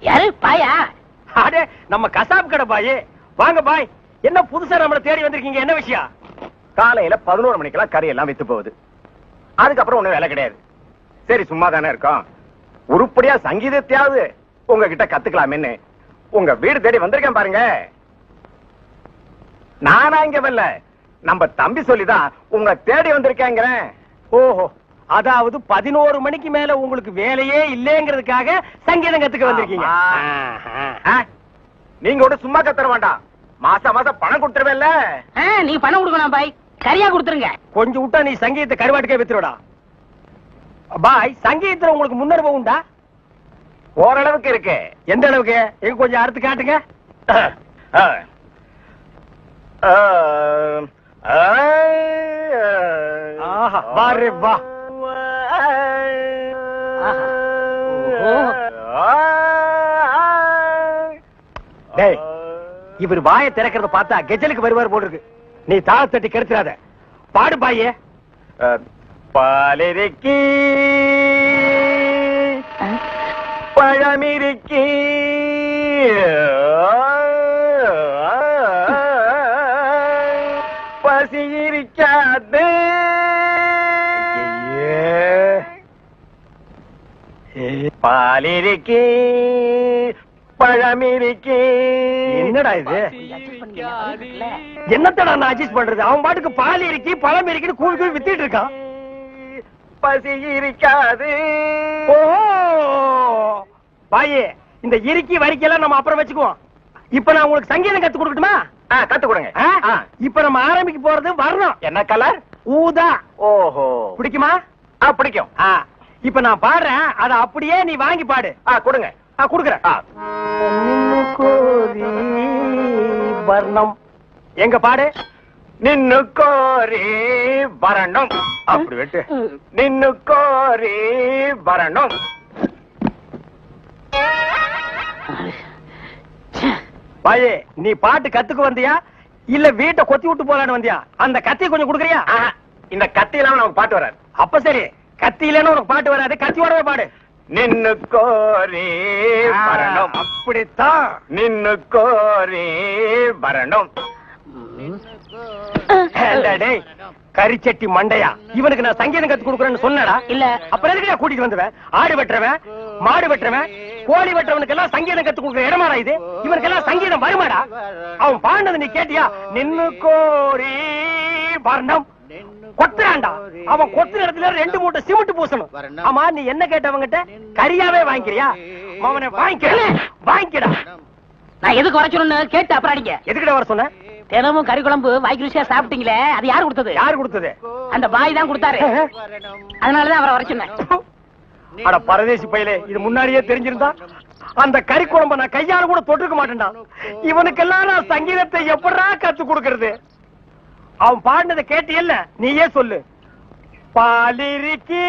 யாரு பாயா? அடே நம்ம கசாப் கடை பாய். வாங்க பாய். என்ன புதுசா நம்மள தேடி வந்திருக்கீங்க? என்ன விஷயம்? காலையில 11 மணிக்கெல்லாம் கறி எல்லாம் வித்து போகுது. அதுக்கப்புறம் ஒண்ணும் வேலை கிடையாது. சரி சும்மா தானே இருக்கோம், உருப்படியா சங்கீதத்தையாவது உங்ககிட்ட கத்துக்கலாமேன்னு உங்க வீடு தேடி வந்திருக்கேன் பாருங்க. நானா இங்க வரல, நம்ம தம்பி சொல்லிதான் உங்க தேடி வந்திருக்கேங்கிறேன். ஓஹோ, அதாவது 11 மணிக்கு மேல உங்களுக்கு வேலையே இல்லைங்கிறதுக்காக சங்கீதம் கத்துக்க வந்திருக்கீங்க. நீங்க கூட சும்மா கத்துற வேண்டாம், மாசம் மாசம் பணம் கொடுத்துருவேன்ல. நீ பணம் கொடுக்கணும் பாய், சரியா கொடுத்துருங்க. கொஞ்சம் விட்டா நீ சங்கீதத்தை கருவாட்டுக்கே வித்துருடா. பாய், சங்கீதத்துல உங்களுக்கு முன்னனுபவம் உண்டா? ஓரளவுக்கு இருக்கு. எந்த அளவுக்கு? எங்க கொஞ்சம் அறுத்து காட்டுங்க. ஆஹா, வாரே வா. டேய், இவர் வாயை திறக்கிறத பார்த்தா கெஜலுக்கு வருவார் போல இருக்கு. நீ தாள தட்டி கெடுத்துறாத. பாடு பாயே. பாலிருக்கி பழமிருக்கி பசி இருக்காது. பாலிருக்கி பழமிருக்கி. என்னடா இது? என்னத்தடா நான் அட்ஜஸ்ட் பண்றது? அவன் பாட்டுக்கு பால் இருக்கி பழம் இருக்குன்னு கூவி கூவி வித்திட்டு இருக்கான். பசி இருக்காது. ஓஹோ பாயே, இந்த இறுக்கி வரிக்கெல்லாம் நம்ம அப்புறம் வச்சுக்குவோம். இப்ப நான் உங்களுக்கு சங்கீதம் கத்து கொடுக்கட்டுமா? கத்து கொடுங்க. இப்ப நம்ம ஆரம்பிக்க போறது வரணும். என்ன கலர்? ஊதா. ஓஹோ, பிடிக்குமா? பிடிக்கும். இப்ப நான் பாடுறேன், அத அப்படியே நீ வாங்கி பாடு. கொடுங்க. குடுக்குறேன். வர்ணம் எங்க பாடு. நின்னு கோரி வரணும். அப்படி வெட்டு. நின்னு கோரி வரணும். பாயே, நீ பாட்டு கத்துக்கு வந்தியா இல்ல வீட்டை கொத்தி விட்டு போலான்னு வந்தியா? அந்த கத்தியை கொஞ்சம் குடுக்குறியா? இந்த கத்தியில நமக்கு பாட்டு வராது. அப்ப சரி, கத்தி இல்லன்னு உனக்கு பாட்டு வராது, கத்தியோடவே பாடு. நின்னு கோரி வரணும். அப்படித்தான். நின்னு கோரி வரணும். கரிச்சட்டி மண்டையா, இவனுக்கு நான் சங்கீதம் கத்து கொடுக்குறேன்னு சொன்னடா? இல்ல. அப்புறம் எதுக்கு நான் கூட்டிட்டு வந்துவேன்? ஆடு வெட்டுறவன், மாடு வெட்டுறவன், கோழி வெட்டுறவனுக்கு எல்லாம் சங்கீதம் கத்து கொடுக்குற இடமாடா இது? இவனுக்கு எல்லாம் சங்கீதம் வருமாடா? அவன் பாண்டது நீ கேட்டியா? நின்னு கோரி வர்ணம். கொத்துறான்டா. அவன் கொத்துற இடத்துல 2 மூட்டை சிமெண்ட் பூசணும். ஆமா, நீ என்ன கேட்டவங்கிட்ட? கரியாவே வாங்கிக்கிறியா? அவனை வாங்கிக்கடா. நான் எதுக்கு வர சொன்னு கேட்டு அப்புறம் அடிங்க. எதுக்கிட்ட வர சொன்ன? தினமும் கறி குழம்பு வாய்க்கு ருசியா சாப்பிட்டீங்களே, அது யாரு கொடுத்தது? யாரு கொடுத்தது? அந்த பாய் தான் கொடுத்தாரு. அதனாலதான் அவரை வர சொன்னேன். அட பரதேசி பையலே, இது முன்னாடியே தெரிஞ்சிருந்தா அந்த கறி குழம்ப நான் கையால கூட தொட்டுக்க மாட்டேன்டா. இவனுக்கெல்லாம் நான் சங்கீதத்தை எப்படா கத்து கொடுக்கறது? அவன் பாடினதை கேட்டியல்ல, நீயே சொல்லு. பாலிருக்கி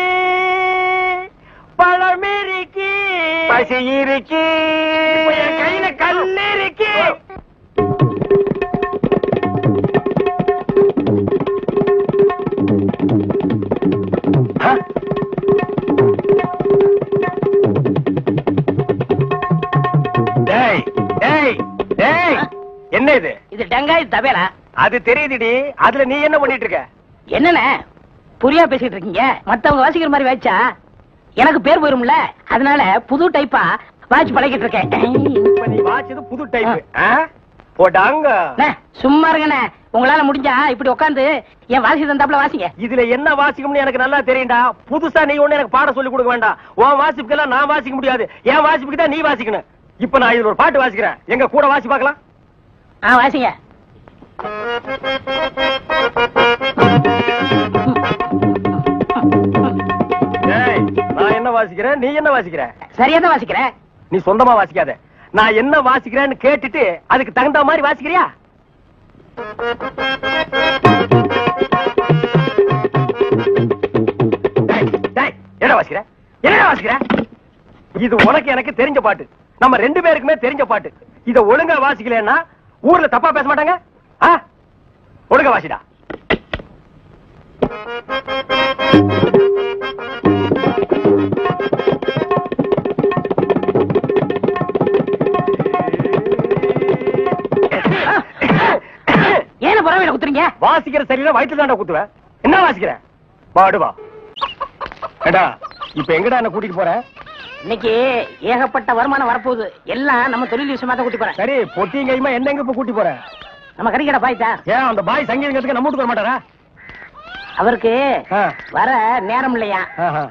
பழமிருக்கி பசி இருக்கி என் கையில கல்லு இருக்கி. என்ன இது? இது டங்காய் தபேலா. அது தெரியுதுடி. அதுல நீ என்ன பண்ணிட்டு இருக்க? என்னண்ணே புரியா பேசிட்டு இருக்கீங்க? மத்தவங்க வாசிக்கிற மாதிரி வாய்ச்சா எனக்கு பேர் போயிரும்ல, அதனால புது டைப்பா வாட்ச் பழகிட்டு இருக்கேன். இப்ப நீ வாட்சது புது டைப். போடாங்க. சும்மா இருங்கண்ணே, உங்களால முடிஞ்சா இப்படி உட்காந்து என் வாசி தந்தாப்புல வாசிங்க. இதுல என்ன வாசிக்கும்னு எனக்கு நல்லா தெரியும்டா. புதுசா நீ ஒண்ணு எனக்கு பாடம் சொல்லி கொடுக்க வேண்டாம். உன் வாசிப்புக்கெல்லாம் நான் வாசிக்க முடியாது. என் வாசிப்புக்கு தான் நீ வாசிக்கணும். இப்ப நான் இதுல ஒரு பாட்டு வாசிக்கிறேன், எங்க கூட வாசி பார்க்கலாம். வாசிங்க. நான் என்ன வாசிக்கிறேன், நீ என்ன வாசிக்கிற? சரியா தான் வாசிக்கிறேன். நீ சொந்தமா வாசிக்காத. நான் என்ன வாசிக்கிறேன்னு கேட்டுட்டு அதுக்கு தகுந்த மாதிரி வாசிக்கிறியா? என்ன வாசிக்கிற? என்ன வாசிக்கிற? இது உனக்கு எனக்கு தெரிஞ்ச பாட்டு, நம்ம 2 பேருக்குமே தெரிஞ்ச பாட்டு. இத ஒழுங்கா வாசிக்கலன்னா ஊர்ல தப்பா பேச மாட்டாங்க. ஒழுங்கா வாசிடா. ஏன பரவாயில்ல குத்துறீங்க? வாசிக்கிற சரியில்லை வயிற்றுல தாண்டா குத்துவேன். என்ன வாசிக்கிற? பாடுவா. ஏடா இப்ப எங்கடா என்ன கூட்டிட்டு போற? இன்னைக்கு ஏகப்பட்ட வருமானம் வரப்போகுது. எல்லாம் நம்ம தொழில் விஷயமா தான் கூட்டி போறேன். சரி பொட்டியும் கையுமா என்ன எங்க இப்ப கூட்டி போற? நம்ம கறிக்கடை பாய்த்தா. ஏன் அந்த பாய் சங்கீதத்துக்கு நம்ம வீட்டுக்கு வர மாட்டாரா? அவருக்கு ஆ. வர நேரம் இல்லையா? ஆஹா.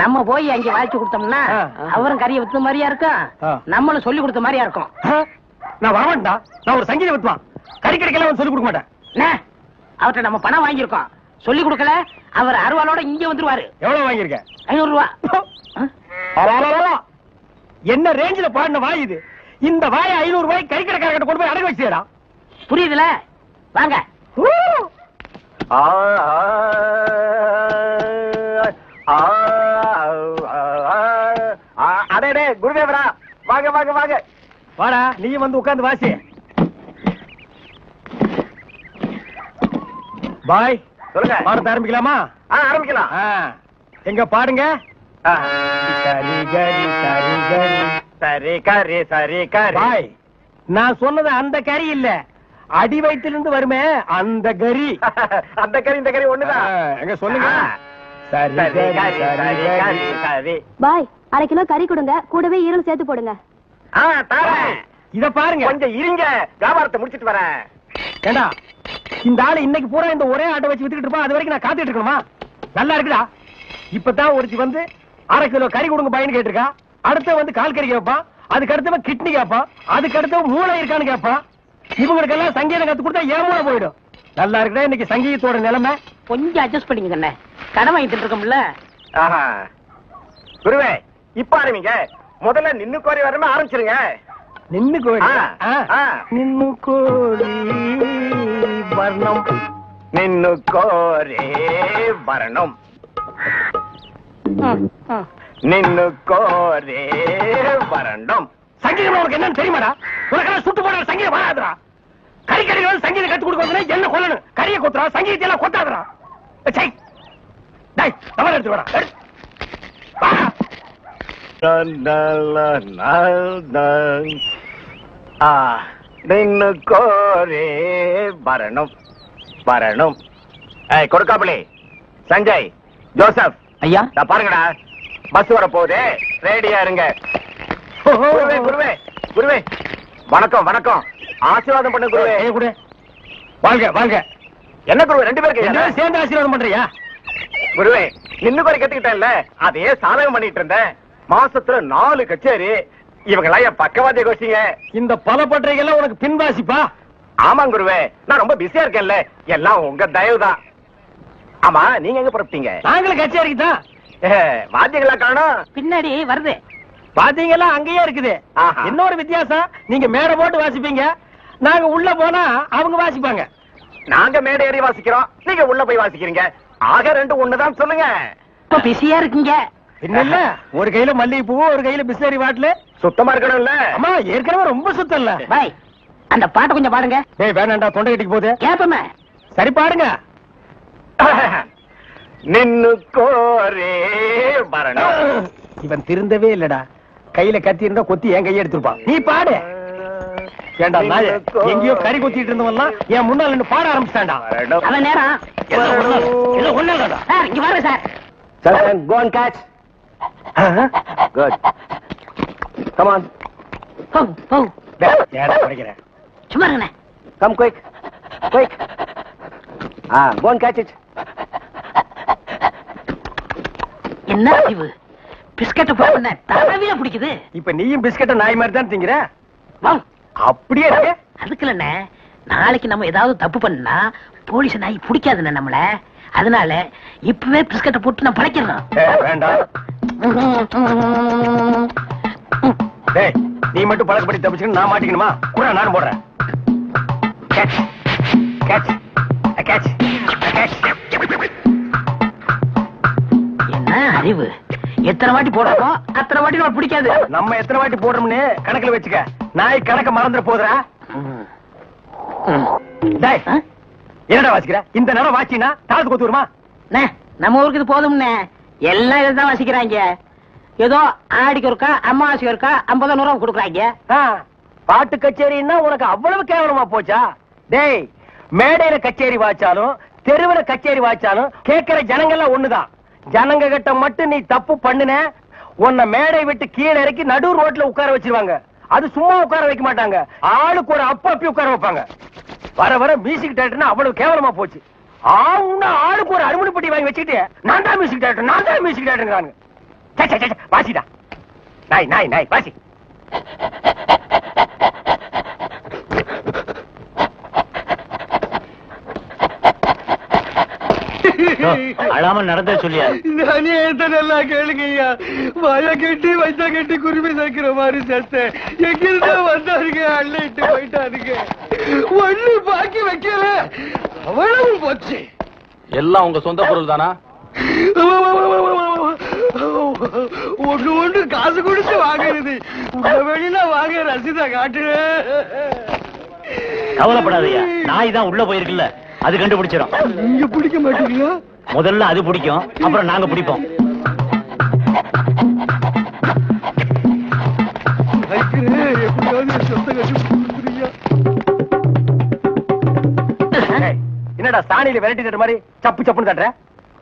நம்ம போய் அங்க வாய்ச்சி கொடுத்தோம்னா அவரும் கறியை வித்த மாதிரியா இருக்கும், நம்மளும் சொல்லி கொடுத்த மாதிரியா இருக்கும். நான் வரமாட்டா. நான் ஒரு சங்கீத வித்துவான். கறி கடைக்கெல்லாம் சொல்லி கொடுக்க மாட்டேன். அவர்கிட்ட நம்ம பணம் வாங்கியிருக்கோம். சொல்லி கொடுக்கல அவர் அருவாளோட இங்க வந்துருவாரு. எவ்வளவு வாங்கியிருக்க? 500 ரூபா. என்ன ரேஞ்சில பாடின வாய் இது? இந்த வாய 500 ரூபாய் கறி கடைக்காரர்கிட்ட கொண்டு போய் அடகு வச்சிடா. புரியுதுல? வாங்க. அடே குருதேவரா, வாங்க வாங்க வாங்க. வாடா நீயும் வந்து உட்கார்ந்து வாசி. பாய் சொல்லுங்க. பாடத்தை ஆரம்பிக்கலாமா? ஆரம்பிக்கலாம். எங்க பாடுங்க. சரி கரி சரி கரி. பாய் நான் சொன்னது அந்த கறி இல்ல, அடி வயிற்றிலிருந்து வருமே அந்த கறி. அந்த கறி இந்த கறி ஒண்ணுதான். எங்க சொல்லுங்க. சரி கரி. பாய் 1/2 கிலோ கறி கொடுங்க, கூடவே ஈரல் சேர்த்து போடுங்க. இத பாருங்க. கொஞ்சம் இருங்க, வியாபாரத்தை முடிச்சிட்டு வரேன். ஏண்டா இந்த ஆளு இன்னைக்கு பூரா இந்த ஒரே ஆட்டை வச்சு வித்துக்கிட்டு இருப்பான். அது வரைக்கும் நான் காத்துட்டு இருக்கணுமா? நல்லா இருக்குடா. இப்பதான் ஒருத்தி வந்து 1/2 கிலோ கறி கொடுங்க பையன் கேட்டிருக்கா. அடுத்த வந்து கால் கறி கேட்பான், அதுக்கு அடுத்தவன் கிட்னி கேட்பான், அதுக்கு அடுத்தவன் மூளை இருக்கான்னு கேட்பான். இவங்களுக்கெல்லாம் சங்கீதம் கத்து கொடுத்தா ஏமூளை போயிடும். நல்லா இருக்குடா இன்னைக்கு சங்கீதத்தோட நிலைமை. கொஞ்சம் அட்ஜஸ்ட் பண்ணிக்கங்க. கடன் வாங்கிட்டு இருக்கோம்ல. குருவே இப்ப ஆரம்பிங்க. முதல்ல நின்னு கோரி வரமே ஆரம்பிச்சிருங்க. நின்னு கோரி நின்னு கோரி வர்ணம் நின்னு கோரி வரணும் நின்னு கோரி வரணும். சங்கீதம் உனக்கு என்னன்னு தெரியுமாடா? உனக்கெல்லாம் சுட்டு போடுற சங்கீதம் வராதுடா. கறி கறிகள் சங்கீதம் கத்து கொடுக்கணும். என்ன கொல்லணும்? கறியை கொத்துறா, சங்கீதத்தை எல்லாம் கொத்தாதுடா. எடுத்து வரா. நின்னு கோரி வரணும் வரணும். கொடுக்காப்புளி, சஞ்சய், ஜோசப் ஐயா நான் பாருங்கடா, பஸ் வர போகுது, ரெடியா இருங்க. குருவே குருவே குருவே வணக்கம் வணக்கம். ஆசீர்வாதம் பண்ண குருவே. கூட வாழ்க வாழ்க. என்ன குருவே 2 பேருக்கு சேர்ந்து ஆசீர்வாதம் பண்றியா? குருவே நின்னு கோரி கத்துக்கிட்டேன்ல, அதையே சாதகம் பண்ணிட்டு இருந்தேன். மாசத்துல 4 கச்சேரி. இவங்க எல்லாம் என் பக்கவாதிய கோஷிங்க. இந்த பல பற்றைகள்லாம் உனக்கு பின்வாசிப்பா? ஆமா குருவே, நான் ரொம்ப பிஸியா இருக்கேன்ல, எல்லாம் உங்க தயவு தான். ஆமா நீங்க எங்க புறப்பட்டீங்க? நாங்களும் கச்சேரிக்கு தான். வாத்தியங்களா காணோம்? பின்னாடி வருது. வாத்தியங்கள்லாம் அங்கேயே இருக்குது. இன்னொரு வித்தியாசம், நீங்க மேடை போட்டு வாசிப்பீங்க, நாங்க உள்ள போனா அவங்க வாசிப்பாங்க. நாங்க மேடை ஏறி வாசிக்கிறோம், நீங்க உள்ள போய் வாசிக்கிறீங்க. ஆக 2 ஒண்ணுதான் சொல்லுங்க. இப்ப பிஸியா இருக்கீங்க. இல்ல ஒரு கையில மல்லிகைப்பூ, ஒரு கையில பிஸ்லரி பாட்டில். சுத்தமா இருக்கணும்ல? அம்மா ஏற்கனவே ரொம்ப சுத்தம் இல்ல. பாய் அந்த பாட்டை கொஞ்சம் பாடுங்க. டேய் வேணாண்டா, தொண்டை கட்டிக்கு போகுது. கேப்பமே. சரி பாடுங்க. நின்னு கோரே வரணும். இவன் திருந்தவே இல்லடா. கையில கத்தி இருந்தா கொத்தி என் கையை எடுத்துருப்பான். நீ பாடு. ஏண்டா நாய, எங்கேயோ கறி கொத்திட்டு இருந்தவன்லாம் என் முன்னால நின்னு பாட ஆரம்பிச்சான்டா. அவன் நேரம் ஒண்ணு இல்லடா. சார் இங்க வாங்க sir. Sir, go and catch. Good. Come on. ஏடா படிக்கிறேன். சும்மா இருங்கண்ணே. Come quick. Quick. Go and catch it. என்ன அறிவு? பிஸ்கட்ட போன தடவியா பிடிக்குது. இப்ப நீயும் பிஸ்கட்ட நாய் மாதிரி தான் திங்கிற. அப்படியே இருக்கு. அதுக்கு இல்லண்ணே, நாளைக்கு நம்ம ஏதாவது தப்பு பண்ணா போலீஸ் நாய் பிடிக்காதுண்ணே நம்மள. அதனால இப்பவே பிஸ்கட்ட போட்டு நான் பழைக்கிறேன். வேண்டாம். நீ மட்டும் பழக்கப்படி தப்பிச்சுன்னு நான் மாட்டிக்கணுமா? கூட நானும் போடுறேன். Catch catch catch catch. என்ன அறிவு? எத்தனை வாட்டி போடுறோமோ அத்தனை வாட்டி நம்ம பிடிக்காது. நம்ம எத்தனை வாட்டி போடுறோம்னு கணக்குல வச்சுக்க. நாய் கணக்க மறந்துட போதுரா. டேய் என்னடா வாசிக்கிற? இந்த நேரம் வாச்சினா தாளத்து கொத்து வருமா? நம்ம ஊருக்கு இது போதும்னே. எல்லாம் இதுதான் வாசிக்கிறாங்க. ஏதோ ஆடிக்கு ஒருக்கா அம்மாவாசைக்கு ஒருக்கா 50 ரூபா கொடுக்குறாங்க. பாட்டு கச்சேரின்னா உனக்கு அவ்வளவு கேவலமா போச்சா? டேய், மேடையில கச்சேரி வாச்சாலும் தெருவுல கச்சேரி வாச்சாலும் கேட்கிற ஜனங்கள்லாம் ஒண்ணுதான். ஜனங்க கிட்ட மட்டும் நீ தப்பு பண்ணுன, உன்னை மேடை விட்டு கீழே இறக்கி நடு ரோட்ல உட்கார வச்சிருவாங்க. அது சும்மா உட்கார வைக்க மாட்டாங்க, ஆளுக்கு ஒரு அப்பி உட்கார வைப்பாங்க. வர வர மியூசிக் டைரக்டர்னா அவ்வளவு கேவலமா போச்சு. ஆளுக்கு ஒரு அருமணி பெட்டி வாங்கி வச்சுக்கிட்டு நான் தான் மியூசிக் டைரக்டர், நான் தான் மியூசிக் டைரக்டர். வாசிடா, நாய் நாய் நாய் வாசி. அழாம நடந்த சொல்லியா? நானே நல்லா கேளுங்கய்யா. வாய கட்டி வைத்த கட்டி குருவி சேர்க்கிற மாதிரி சேர்த்தேன். எங்கிருந்தா வந்தாருங்க, அள்ளிட்டு போயிட்டாருங்க. ஒண்ணு பாக்கி வைக்கல, அவ்வளவு போச்சு. எல்லாம் உங்க சொந்த பொருள் தானா? ஒண்ணு காசு கொடுத்து வாங்குறது, உங்க வெளியில வாங்க ரசீதை காட்டு. கவலைப்படாதயா, நாய் தான் உள்ள போயிருக்குல்ல, அது கண்டுபிடிச்சிடும். நீங்க பிடிக்க மாட்டீங்களா? முதல்ல அது பிடிக்கும், அப்புறம் நாங்க பிடிப்போம். எப்படியாவது சொந்த கட்டி கொடுத்துருங்க. என்னடா சாணியில விரட்டி தட்டுற மாதிரி சப்பு சப்புன்னு தட்டுற?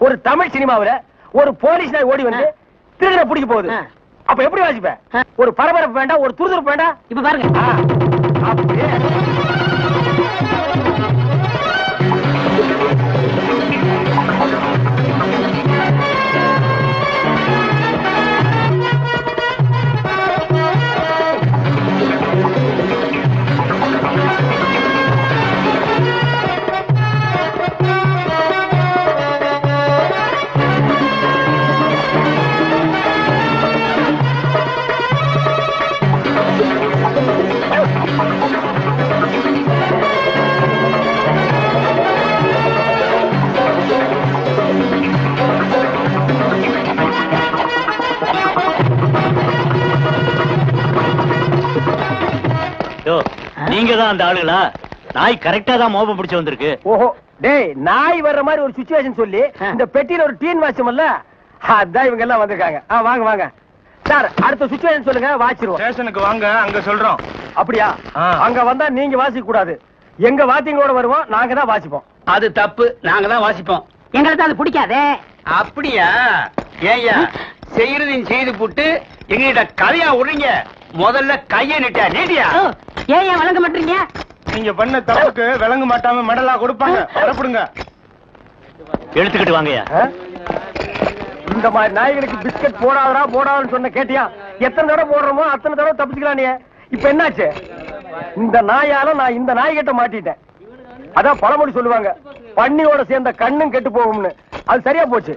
ஒரு தமிழ் சினிமாவுல ஒரு போலீஸ் நாய் ஓடி வந்து திருடனை பிடிக்க போகுது, அப்ப எப்படி வாசிப்ப? ஒரு பரபரப்பு வேண்டாம், ஒரு துருதுருப்பு வேண்டாம். இப்ப பாருங்க. அப்படியே நீங்க தான் அந்த ஆளுங்களா? நாய் கரெக்டா தான் மோப்பம் பிடிச்சு வந்திருக்கு. ஓஹோ, டேய், நாய் வர்ற மாதிரி ஒரு சிச்சுவேஷன் சொல்லி இந்த பெட்டியில ஒரு டீன் வாச்சமல்ல, அதான் இவங்க எல்லாம் வந்திருக்காங்க. வாங்க வாங்க சார், அடுத்த சிச்சுவேஷன் சொல்லுங்க, வாச்சிருவோம். ஸ்டேஷனுக்கு வாங்க, அங்க சொல்றோம். அப்படியா? அங்க வந்தா நீங்க வாசிக்க கூடாது, எங்க வாத்தியங்களோட வருவோம், நாங்க தான் வாசிப்போம். அது தப்பு, நாங்க தான் வாசிப்போம். எங்களுக்கு அது பிடிக்காதே. அப்படியா? ஏய்யா, செய்யறதையும் செய்து போட்டு எங்கிட்ட கதையா விடுறீங்க. முதல்ல கைய நீட்டியா? ஏன் வழங்க மாட்டீங்க? நீங்க பண்ண தப்புக்கு விளங்க மாட்டாம மெடலா கொடுப்பாங்க, வரப்படுங்க. எடுத்துக்கிட்டு வாங்கயா. இந்த மாதிரி நாய்களுக்கு பிஸ்கட் போடாதடா போடாதுன்னு சொன்ன கேட்டியா? எத்தனை தடவை போடுறோமோ அத்தனை தடவை தப்பிச்சுக்கலாம். நீ இப்ப என்னாச்சு? இந்த நாயால நான் இந்த நாய்கிட்ட மாட்டிட்டேன். அதான் பழமொழி சொல்லுவாங்க, பன்னியோட சேர்ந்த கண்ணும் கெட்டு போகும்னு. அது சரியா போச்சு.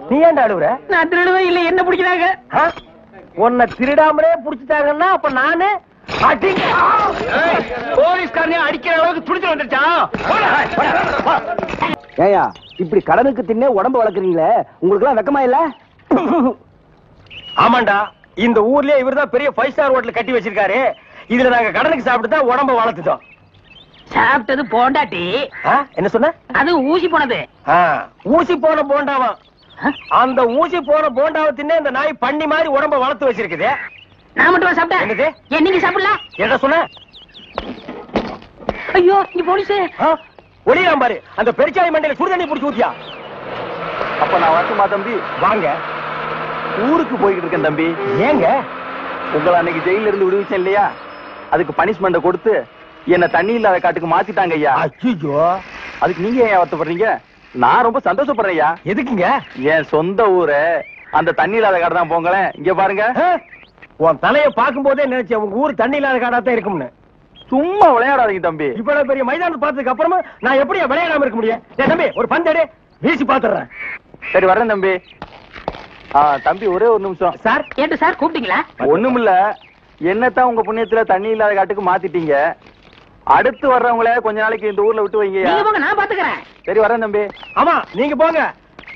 நீ ஏன்டா அழுவுற? நான் திருடுவே இல்ல, என்ன பிடிக்கிறாங்க? உன்னை திருடாமலே புடிச்சிட்டாங்கன்னா அப்ப நானு போலீஸ்காரனே அடிக்கிற அளவுக்கு துடிச்சு வந்துருச்சா? ஏயா, இப்படி கடனுக்கு தின்னே உடம்பு வளர்க்குறீங்களே, உங்களுக்கு எல்லாம் வெக்கமா இல்ல? ஆமாண்டா, இந்த ஊர்லயே இவர்தான் பெரிய 5 ஸ்டார் ஹோட்டல் கட்டி வச்சிருக்காரு. இதுல நாங்க கடனுக்கு சாப்பிட்டு தான் உடம்ப வளர்த்துட்டோம். சாப்பிட்டது போண்டாட்டி. என்ன சொன்ன? அது ஊசி போனது. ஊசி போன போண்டாவா? அந்த ஊசி போன போண்டாவை தின்னே இந்த நாய் பண்ணி மாதிரி உடம்ப வளர்த்து வச்சிருக்குது. நான் மட்டும் சாப்பிட்டேன். என்னது? ஏன் நீங்க சாப்பிடல? என்ன சொன்ன? ஐயோ, இங்க போலீஸ். ஒளியாம் பாரு, அந்த பெருச்சாய் மண்டையில சுடுதண்ணி புடிச்சு ஊத்தியா? அப்ப நான் வரட்டுமா தம்பி? வாங்க. ஊருக்கு போய்கிட்டு இருக்கேன் தம்பி. ஏங்க? உங்களை அன்னைக்கு ஜெயில இருந்து விடுவிச்சேன் இல்லையா, அதுக்கு பனிஷ்மெண்ட் கொடுத்து என்ன தண்ணி இல்லாத காட்டுக்கு மாத்திட்டாங்க ஐயா. அச்சோ, அதுக்கு நீங்க ஏன் வருத்தப்படுறீங்க? நான் ரொம்ப சந்தோஷப்படுறேன் ஐயா. எதுக்குங்க? என் சொந்த ஊரு அந்த தண்ணி இல்லாத காடு தான். போங்களேன், இங்க பாருங்க. உன் தலைய பாக்கும் போதே நினைச்சேன் உங்க ஊர் தண்ணி இல்லாத காடா தான் இருக்கும்னு. சும்மா விளையாடாதீங்க தம்பி. இவ்வளவு பெரிய மைதானம் பார்த்ததுக்கு அப்புறமா நான் எப்படி விளையாடாம இருக்க முடியும்? தம்பி, ஒரு பந்தேடு வீசி பாத்துறேன். சரி, வரேன் தம்பி. தம்பி, ஒரே ஒரு நிமிஷம். சார், கேட்டு சார் கூப்பிட்டீங்களா? ஒண்ணுமில்ல, என்னத்தான் உங்க புண்ணியத்துல தண்ணி இல்லாத காட்டுக்கு மாத்திட்டீங்க. அடுத்து வர்றவங்கள கொஞ்ச நாளைக்கு இந்த ஊர்ல விட்டு வைங்க. நீங்க போங்க, நான் பாத்துக்கிறேன். சரி, வரேன் தம்பி. ஆமா, நீங்க போங்க.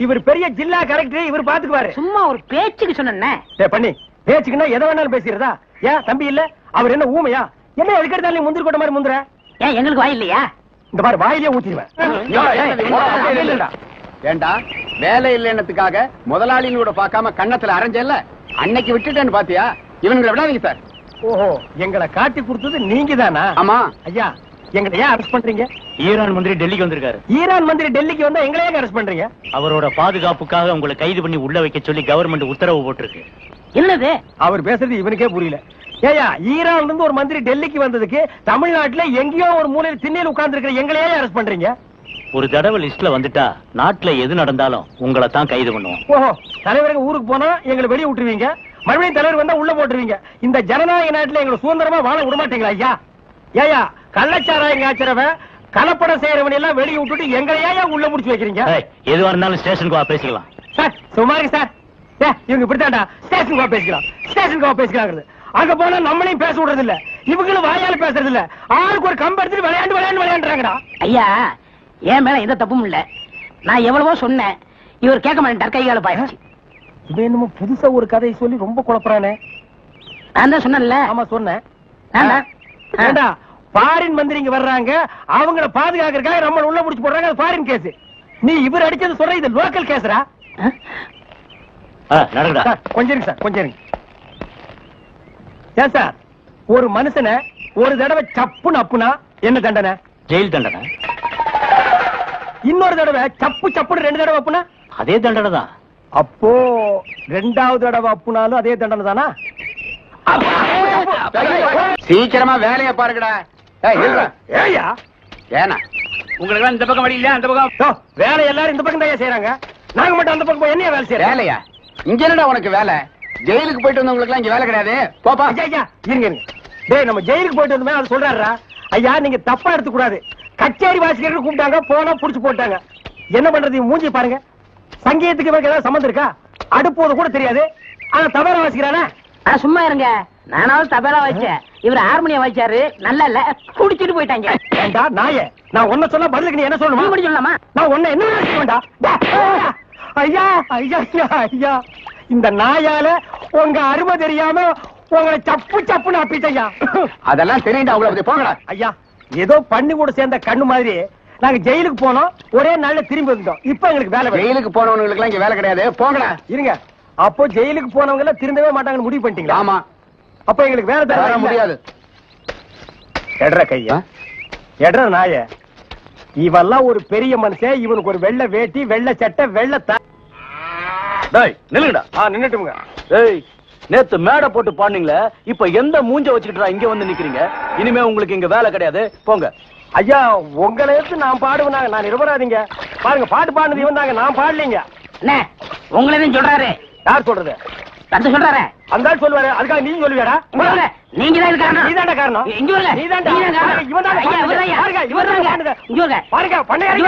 இவர் பெரிய ஜில்லா கரெக்டர், இவர் பாத்துக்குவாரு. சும்மா ஒரு பேச்சுக்கு சொன்னேன். பண்ணி பேச்சுக்குன்னா எதை வேணாலும் பேசிடுறதா? ஏன் தம்பி இல்ல? அவர் என்ன ஊமையா? என்ன எதுக்கெடுத்தாலும் முந்திரி கொட்ட மாதிரி முந்துற? ஏன் எங்களுக்கு வாய் இல்லையா? இந்த மாதிரி வாயிலே ஊத்திடுவேன். ஏண்டா வேலை இல்லைன்னதுக்காக முதலாளினோட பார்க்காம கண்ணத்துல அரைஞ்சல்ல, அன்னைக்கு விட்டுட்டேன்னு பாத்தியா? இவனுங்களை விடாதீங்க சார். ஓஹோ, எங்களை காட்டி கொடுத்தது நீங்க தானா? ஆமா ஐயா, எங்களை ஏன் அரெஸ்ட் பண்றீங்க? ஈரான் மந்திரி டெல்லிக்கு வந்திருக்காரு. ஈரான் மந்திரி டெல்லிக்கு வந்தா எங்களை ஏன் அரெஸ்ட் பண்றீங்க? அவரோட பாதுகாப்புக்காக உங்களை கைது பண்ணி உள்ள வைக்க சொல்லி கவர்மெண்ட் உத்தரவு போட்டிருக்கு. என்னது அவர் பேசுறது இவனுக்கே புரியல. ஏயா, ஈரான்ல இருந்து ஒரு மந்திரி டெல்லிக்கு வந்ததுக்கு தமிழ்நாட்டுல எங்கேயோ ஒரு மூலையில் திண்ணையில் உட்கார்ந்து இருக்கிற எங்களையே அரெஸ்ட் பண்றீங்க? ஒரு தடவை லிஸ்ட்ல வந்துட்டா நாட்டுல எது நடந்தாலும் உங்களை தான் கைது பண்ணுவோம். ஓஹோ, தலைவருக்கு ஊருக்கு போனா எங்களை வெளியே விட்டுருவீங்க, மறுபடியும் தலைவர் வந்தா உள்ள போட்டுருவீங்க. இந்த ஜனநாயக நாட்டுல எங்களை சுதந்திரமா வாழ விட மாட்டீங்களா ஐயா? ஏயா, கள்ளச்சாராயம் காய்ச்சறவன் கலப்படம் செய்யறவன் எல்லாம் வெளியே விட்டுட்டு எங்களையா உள்ள முடிச்சு வைக்கிறீங்க? எதுவா இருந்தாலும் ஸ்டேஷனுக்கு வா பேசிக்கலாம். சார் சுமாருங்க சார். இவங்க இப்படித்தாண்டா ஸ்டேஷனுக்கு வா பேசிக்கலாம், ஸ்டேஷனுக்கு வா பேசிக்கலாம். அங்க போனா நம்மளையும் பேச விடுறது இல்ல, இவங்களும் வாயால பேசுறது இல்ல. ஆளுக்கு ஒரு கம்பு எடுத்துட்டு விளையாண்டுறாங்கடா. ஐயா, என் மேல எந்த தப்பும் இல்ல. நான் எவ்வளவோ சொன்னேன், இவர் கேட்க மாட்டேன். கைகால பாயிடுச்சு. இது என்னமோ புதுசா ஒரு கதையை சொல்லி ரொம்ப குழப்பறானே. நான் தான் சொன்னேன்ல. ஆமா சொன்னேன். ஏண்டா, ஃபாரின் மந்திரி இங்க வர்றாங்க, அவங்கள பாதுகாக்கிறதுக்காக நம்ம உள்ள முடிச்சு போடுறாங்க. அது ஃபாரின் கேஸ். நீ இவர் அடிச்சது சொல்ற இது லோக்கல் கேஸ்ரா? நடக்குதா? கொஞ்சம் இருங்க சார், கொஞ்சம் இருங்க. ஏன் சார், ஒரு மனுஷனை ஒரு தடவை சப்புன்னு அப்புனா என்ன தண்டனை? ஜெயில் தண்டனை. இன்னொரு தடவை சப்பு சப்புன்னு 2 தடவை அப்புனா அதே தண்டனை தான். அப்போ 2வது தடவை அப்புனாலும் அதே தண்டனை தானா? சீக்கிரமா வேலையை பாருங்கடா. ஏயா, ஏனா உங்களுக்கு இந்த பக்கம் வழி இல்ல, அந்த பக்கம் வேலை எல்லாரும் இந்த பக்கம் தான் செய்யறாங்க, நாங்க மட்டும் அந்த பக்கம் போய் என்ன வேலை செய்யறோம்? வேலையா? இங்க என்னடா உனக்கு வேலை? ஜெயிலுக்கு போயிட்டு வந்தவங்களுக்கு எல்லாம் இங்க வேலை கிடையாது. போப்பா. ஐயா இருங்க இருங்க. டேய், நம்ம ஜெயிலுக்கு போயிட்டு வந்தோமே அது சொல்றாரா? ஐயா, நீங்க தப்பா எடுத்துக்க கூடாது. கச்சேரி வாசிக்கிறதுக்கு கூப்பிட்டாங்க, போனா புடிச்சு போட்டாங்க. என்ன பண்றது? மூஞ்சி பாருங்க. சங்கீதத்துக்கு இவருக்கு ஏதாவது சம்பந்தம் இருக்கா? அடுப்போது கூட தெரியாது, ஆனா தபேலா வாசிக்கிறானே. சும்மா இருங்க. நானாவது தபேலா வச்சேன், இவர் ஹார்மோனியம் வச்சாரு. நல்லா இல்ல, குடிச்சிட்டு போயிட்டாங்க. ஏண்டா நாயே, நான் ஒன்ன சொல்ல பதிலுக்கு நீ என்ன சொல்லணுமா? நீ சொல்லலாமா? நான் ஒன்ன என்ன வேண்டா. ஐயா ஐயா ஐயா, இந்த நாயால உங்க அருமை தெரியாம உங்களை சப்பு சப்புன்னு அப்பிட்டையா. அதெல்லாம் தெரியுண்டா, அவங்கள பத்தி போங்கடா. ஐயா, ஏதோ பண்ணி கூட சேர்ந்த கண்ணு மாதிரி நாங்க ஜெயிலுக்கு போனோம், ஒரே நாள்ல திரும்பி வந்தோம். இப்ப எங்களுக்கு வேலை. ஜெயிலுக்கு போனவங்களுக்கு எல்லாம் இங்க வேலை கிடையாது. போங்கடா. இருங்க. அப்போ ஜெயிலுக்கு போனவங்க எல்லாம் திருந்தவே மாட்டாங்கன்னு முடிவு பண்ணிட்டீங்களா? ஆமா. அப்ப எங்களுக்கு வேலை தர முடியாது. எட்ற கையா, எட்ற நாய. இவெல்லாம் ஒரு பெரிய மனுஷன், இவனுக்கு ஒரு வெள்ளை வேட்டி, வெள்ளை சட்டை, வெள்ளை நில்லுங்கடா. நின்னுட்டுங்க. நேத்து மேடை போட்டு பாடுனீங்களே, இப்ப எந்த மூஞ்ச வச்சுக்கிட்டா இங்க வந்து நிக்கிறீங்க? இனிமே உங்களுக்கு இங்க வேலை கிடையாது, போங்க. ஐயா, உங்களை எடுத்து நான் பாடுவேனாங்க, நான் நிரபராதிங்க. பாருங்க, பாட்டு பாடுனது இவன் தாங்க, நான் பாடலீங்க. என்ன உங்களை சொல்றாரு? யார் சொல்றது? தந்து சொல்றாரு. அந்த ஆள் சொல்லுவாரு, அதுக்காக நீ சொல்லுவியாடா? நீங்க தான் காரணம். நீ தாண்டா காரணம். இங்க வரல. நீ தாண்டா. இவன் தான் பாருங்க, இவன் தான் பாடுங்க. இங்க வரல. பாருங்க, பண்ணையாரு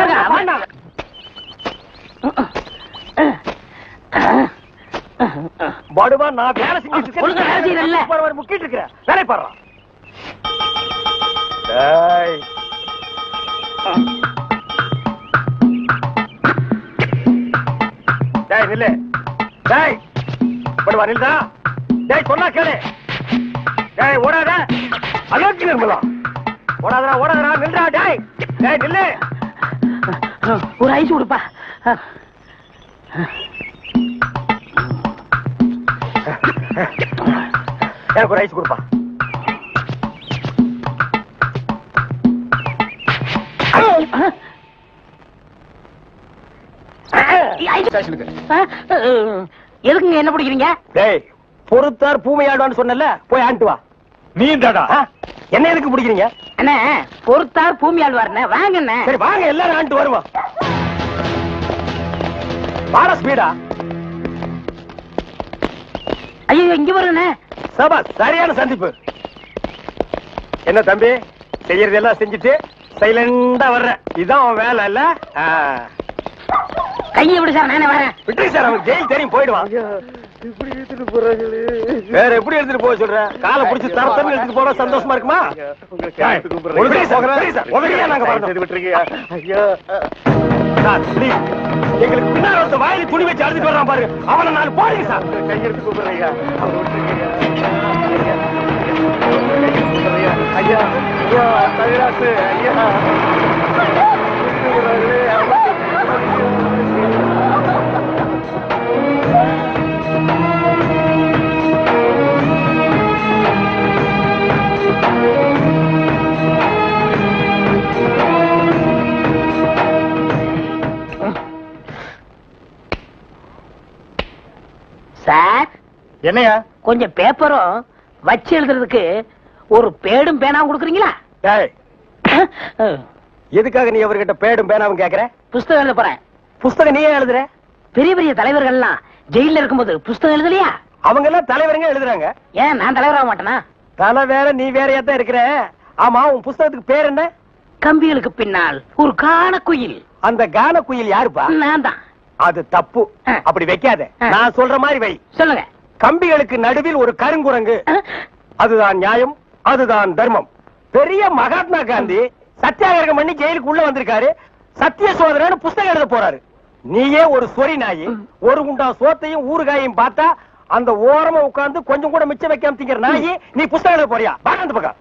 பாடுவா. நான் வேலை செஞ்சுட்டு முக்கிட்டு இருக்கிறேன். வேலை பாடுறான். டேய் நில்லு. டேய் பாடுவா, நில்லுடா. டேய் சொன்னா கேளு. டேய் ஓடாத. அலோக்கி நிர்மலா. ஓடாதடா, ஓடாதடா, நில்லுடா. டேய் டேய் நில்லு. ஒரு ஐஸ் கொடுப்பா. எனக்கு ஒரு ஐஸ் கொடுப்பா. எதுக்குங்க என்ன பிடிக்கிறீங்க? டேய், பொறுத்தார் பூமையாடுவான்னு சொன்னல, போய் ஆண்டு வா. நீ தாடா என்ன எதுக்கு பிடிக்கிறீங்க? அண்ணே, பொறுத்தார் பூமி ஆழ்வார்ண்ணே, வாங்கண்ணே. சரி வாங்க, எல்லாரும் ஆண்டு வருவோம். வாட ஸ்பீடா. ஐயோ, இங்க வருண்ணே. சபா, சரியான சந்திப்பு. என்ன தம்பி, செய்யறது எல்லாம் செஞ்சுட்டு சைலண்டா வர்ற, இதான் உன் வேலை இல்ல? கையை விடு சார், நானே வரேன். விட்டு சார், அவன் ஜெயில் தெரியும், போயிடுவான். வேற எப்படி எடுத்துட்டு போக சொல்ற? காலை பிடிச்சி தரத்தன்னு எடுத்துட்டு போனா சந்தோஷமா இருக்குமா? எங்களுக்கு பின்னாடி ஒருத்த வாயில துணி வச்சு அழுதுட்டு வர்றான் பாரு, அவனை நான் போடுங்க சார். கையெடுத்து கூப்பிடுறீங்க. ஐயா ஐயா, தவிராசு ஐயா. சார், என்னையா? கொஞ்சம் பேப்பரும் வச்சு எழுதுறதுக்கு ஒரு பேடும் பேனாவும் கொடுக்குறீங்களா? எதுக்காக நீ அவர்கிட்ட பேடும் பேனாவும் கேக்குற? புஸ்தகம் எழுத போறேன். புஸ்தகம் நீயே எழுதுற? பெரிய பெரிய தலைவர்கள்லாம் ஜெயில இருக்கும்போது புஸ்தகம் எழுதலையா? அவங்க எல்லாம் தலைவருங்க எழுதுறாங்க. ஏன் நான் தலைவராக மாட்டேனா? தலை வேற நீ வேறையா தான் இருக்கிற. ஆமா, உன் புஸ்தகத்துக்கு பேர் என்ன? கம்பிகளுக்கு பின்னால் ஒரு கான குயில். அந்த கான குயில் யாருப்பா? நான் தான். அது தப்பு. அப்படி வைக்காத. நான் சொல்ற மாதிரி வை. சொல்லுங்க. கம்பிகளுக்கு நடுவில் ஒரு கருங்குரங்கு. அதுதான் நியாயம், அதுதான் தர்மம். பெரிய மகாத்மா காந்தி சத்தியாகிரகம் பண்ணி ஜெயிலுக்கு உள்ள வந்திருக்காரு. சத்திய சோதனை புஸ்தகம் எழுத போறாரு. நீயே ஒரு சொறி நாயி, ஒரு குண்டா சோத்தையும் ஊறுகாயும் பார்த்தா அந்த ஓரமா உட்கார்ந்து கொஞ்சம் கூட மிச்சம் வைக்காம திங்கிற நாயி, நீ புஸ்தகம் எழுத போறியா? அந்த பக்கம்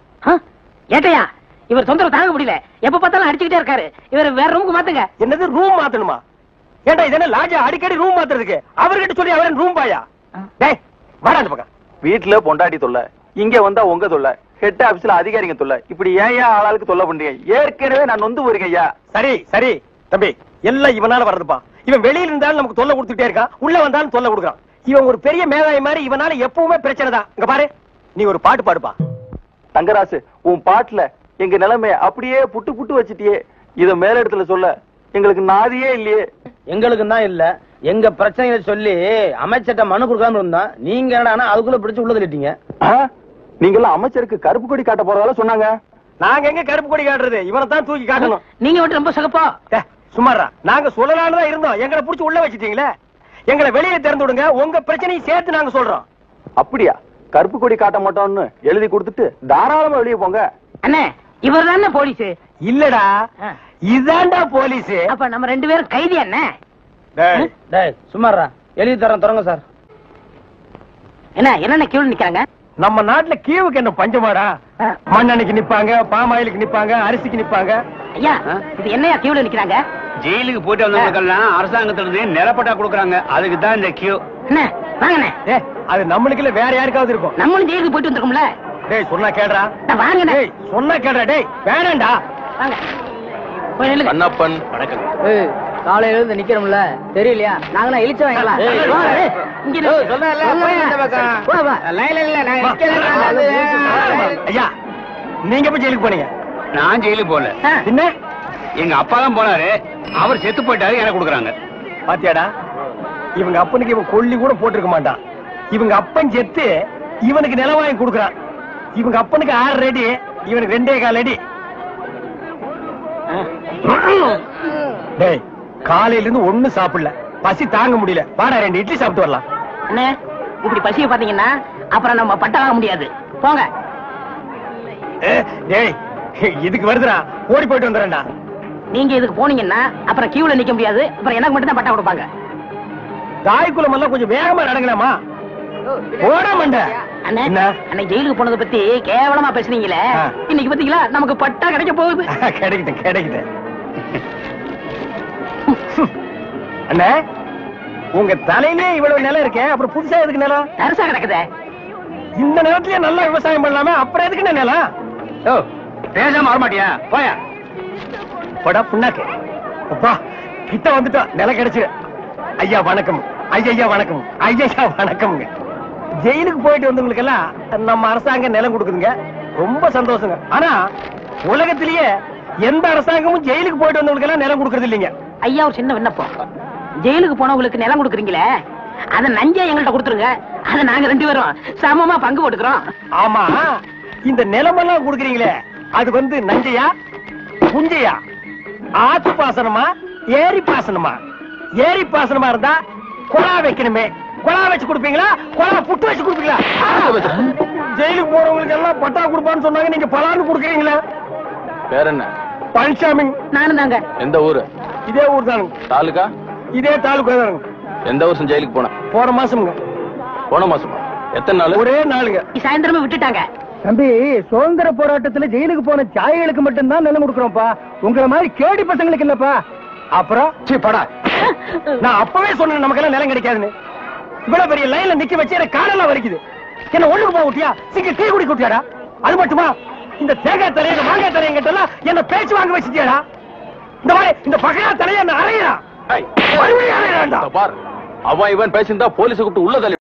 ஏட்டையா, இவர் தொந்தரவு தாங்க முடியல. எப்ப பார்த்தாலும் அடிச்சுக்கிட்டே இருக்காரு. இவர் வேற ரூமுக்கு மாத்துங்க. என்னது ரூம் மாத்தணுமா? ஏண்டா இது என்ன லாட்ஜா? அடிக்கடி ரூம் மாத்துறதுக்கு அவர்கிட்ட சொல்லி அவரன் ரூம் பாயா? டேய் வாடா அந்த பக்கம். வீட்டுல பொண்டாட்டி தொல்லை, இங்க வந்தா உங்க தொல்லை, ஹெட் ஆபீஸ்ல அதிகாரிங்க தொல்லை, இப்படி ஏன் ஆளாளுக்கு தொல்லை பண்றீங்க? ஏற்கனவே நான் நொந்து போயிருக்கேன் ஐயா. சரி சரி தம்பி, எல்லாம் இவனால வர்றதுப்பா. இவன் வெளியில இருந்தாலும் நமக்கு தொல்லை கொடுத்துட்டே இருக்கான், உள்ள வந்தாலும் தொல்லை கொடுக்குறான். இவன் ஒரு பெரிய மேதாவி மாதிரி, இவனால எப்பவுமே பிரச்சனை தான். இங்க பாரு, நீ ஒரு பாட்டு பாடுப்பா. தங்கராசு, உன் பாட்டுல எங்க நிலைமைய அப்படியே புட்டு புட்டு வச்சிட்டியே. இத மேல இடத்துல சொல்ல எங்களுக்கு நாதியே இல்லையே. எங்களுக்கு தான் இல்ல, எங்க பிரச்சனைகளை சொல்லி அமைச்சர்ட்ட மனு கொடுக்காம இருந்தா நீங்க என்னடா அதுக்குள்ள பிடிச்சு உள்ள தள்ளிட்டீங்க. நீங்க எல்லாம் அமைச்சருக்கு கருப்பு கொடி காட்ட போறதால சொன்னாங்க. நாங்க எங்க கருப்பு கொடி காட்டுறது? இவனை தான் தூக்கி காட்டணும். நீங்க மட்டும் ரொம்ப சகப்பா. சுமாரா நாங்க சொல்லலான்னு தான் இருந்தோம். எங்களை புடிச்சு உள்ள வச்சிட்டீங்களே. எங்களை வெளியே திறந்து விடுங்க, உங்க பிரச்சனையும் சேர்த்து நாங்க சொல்றோம். அப்படியா? கருப்பு கொடி காட்ட மாட்டோம்னு எழுதி கொடுத்துட்டு தாராளமா வெளியே போங்க. அண்ணே, இவர் தானே போலீஸ்? இல்லடா, இதாண்டா போலீஸ். அப்ப நம்ம ரெண்டு பேரும் கைதி அண்ணே. டேய் சும்மாரா, எழுதி தரேன் தொடங்க சார். என்ன கியூல நிக்கிறாங்க? நம்ம நாட்டுல கீவுக்கு என்ன பஞ்சமாடா? மண்ணெண்ணைக்கு நிப்பாங்க, பாமாயிலுக்கு நிப்பாங்க, அரிசிக்கு நிப்பாங்க. ஐயா, இது என்னையா கியூல நிக்கிறாங்க? ஜெயிலுக்கு போயிட்டு வந்தவங்களுக்கெல்லாம் அரசாங்கத்துல இருந்து நிலப்பட்டா கொடுக்குறாங்க. அதுக்கு தான் இந்த கியூ. என்ன வாங்கண்ணே. அது நம்மளுக்கு இல்ல, வேற யாருக்காவது இருக்கும். நம்மளும் ஜெயிலுக்கு போயிட்டு வந்திருக்கோம்ல. டேய் சொன்னா கேடுறா. வாங்கண்ணே. டேய் சொன்னா கேடுறா. டேய் வேணாண்டா. வாங்க போய் நில்லுங்க. கண்ணப்பன் வணக்கம். காலையில இருந்து நிக்கிறோம்ல, தெரியலையா? நாங்களாம் இழிச்சு வாங்கலாம். ஐயா, நீங்க போய் ஜெயிலுக்கு போனீங்க? நான் ஜெயிலுக்கு போல. என்ன? எங்க அப்பா தான் போனாரு. அவர் செத்து போயிட்டாரு, எனக்கு கொடுக்குறாங்க. பாத்தியாடா, இவங்க அப்பனுக்கு இவன் கொல்லி கூட போட்டிருக்க மாட்டான். இவங்க அப்பன் செத்து இவனுக்கு நிலம் வாங்கி கொடுக்குறான். இவங்க அப்பனுக்கு 6 அடி, இவனுக்கு 2.25 அடி. டேய், காலையில இருந்து ஒண்ணும் சாப்பிடல, பசி தாங்க முடியல. வாடா 2 இட்லி சாப்பிட்டு வரலாம். அண்ணே, இப்படி பசிய பாத்தீங்கன்னா அப்புறம் நம்ம பட்ட வாங்க முடியாது. போங்க. டேய், இதுக்கு வருதுடா, ஓடி போயிட்டு வந்துடுறேன்டா. நீங்க இதுக்கு போனீங்கன்னா அப்புறம் கியூல நிக்க முடியாது. அப்புறம் எனக்கு மட்டும் தான் பட்டா கொடுப்பாங்க. தாய்க்குளம் எல்லாம் கொஞ்சம் வேகமா நடங்கலாமா? ஓட மண்ட. அண்ணே, அன்னைக்கு ஜெயிலுக்கு போனதை பத்தி கேவலமா பேசுனீங்களே, இன்னைக்கு பாத்தீங்களா நமக்கு பட்டா கிடைக்க போகுது. கிடைக்கிட்டு. அண்ணே, உங்க தலையிலே இவ்வளவு நிலம் இருக்கே, அப்புறம் புதுசா எதுக்கு நிலம்? தரிசா கிடக்குதே. இந்த நிலத்திலேயே நல்லா விவசாயம் பண்ணலாமே, அப்புறம் எதுக்கு நிலம்? பேசாம வரமாட்டியா? போயா படா புண்ணாக்கு. அப்பா கிட்ட வந்துட்டோம், நிலம் கிடைச்சு. ஐயா வணக்கம். ஐயா வணக்கம். ஐயா வணக்கம்ங்க. ஜெயிலுக்கு போயிட்டு வந்தவங்களுக்கு எல்லாம் நம்ம அரசாங்கம் நிலம் கொடுக்குதுங்க, ரொம்ப சந்தோஷங்க. ஆனா உலகத்திலேயே எந்த அரசாங்கமும் ஜெயிலுக்கு போயிட்டு வந்தவங்களுக்கு எல்லாம் நிலம் கொடுக்கறது இல்லைங்க. ஐயா, ஒரு சின்ன விண்ணப்பம். ஜெயிலுக்கு போனவங்களுக்கு நிலம் கொடுக்குறீங்களே, அத நஞ்சா எங்கள்கிட்ட கொடுத்துருங்க. அத நாங்க 2 பேரும் சமமா பங்கு போட்டுக்கிறோம். ஆமா, இந்த நிலமெல்லாம் கொடுக்குறீங்களே, அது வந்து நஞ்சையா புஞ்சையா? ஆத்து பாசனமா ஏரி பாசனமா? ஏரி பாசனமா இருந்தா குழா வைக்கணுமே, குழா வச்சு கொடுப்பீங்களா, குழா புட்டு வச்சு கொடுப்பீங்களா? ஜெயிலுக்கு போறவங்களுக்கு எல்லாம் பட்டா கொடுப்பான்னு சொன்னாங்க, நீங்க பலான்னு கொடுக்குறீங்களா? பேர் என்ன? பழனிசாமி. நானும் தாங்க. எந்த ஊரு? இதே ஊர் தானுங்க. தாலுகா? இதே தாலுகா தானுங்க. எந்த வருஷம் ஜெயிலுக்கு போன? போன மாசம்ங்க. போன மாசமா? எத்தனை நாள்? ஒரே நாளுங்க. சாயந்தரமே விட்டுட்டாங்க. தம்பி, சுதந்திர போராட்டத்துல ஜெயிலுக்கு போன தியாகிகளுக்கு மட்டும்தான் நிலம் கொடுக்கறோம்ப்பா. உங்களை மாதிரி கேடி பசங்களுக்கு இல்லப்பா. அப்புறம் படா, நான் அப்பவே சொன்னேன் நமக்கெல்லாம் நிலம் கிடைக்காதுன்னு. இவ்வளவு பெரிய லைன்ல நிக்க வச்சு எனக்கு காலெல்லாம் வலிக்குது. என்ன ஒண்ணுக்கு போக விட்டியா? சிங்க கீ குடி குட்டியாடா? அது மட்டுமா, இந்த தேங்காய் தலைய இந்த மாங்காய் தலைய கிட்ட என்ன பேச்சு வாங்க வச்சுட்டியாடா? இந்த மாதிரி இந்த பகையா தலைய என்ன அறையா? மறுபடியும் அறையாண்டா. அவன் இவன் பேசியிருந்தா போலீஸ் கூப்பிட்டு உள்ள தள்ளி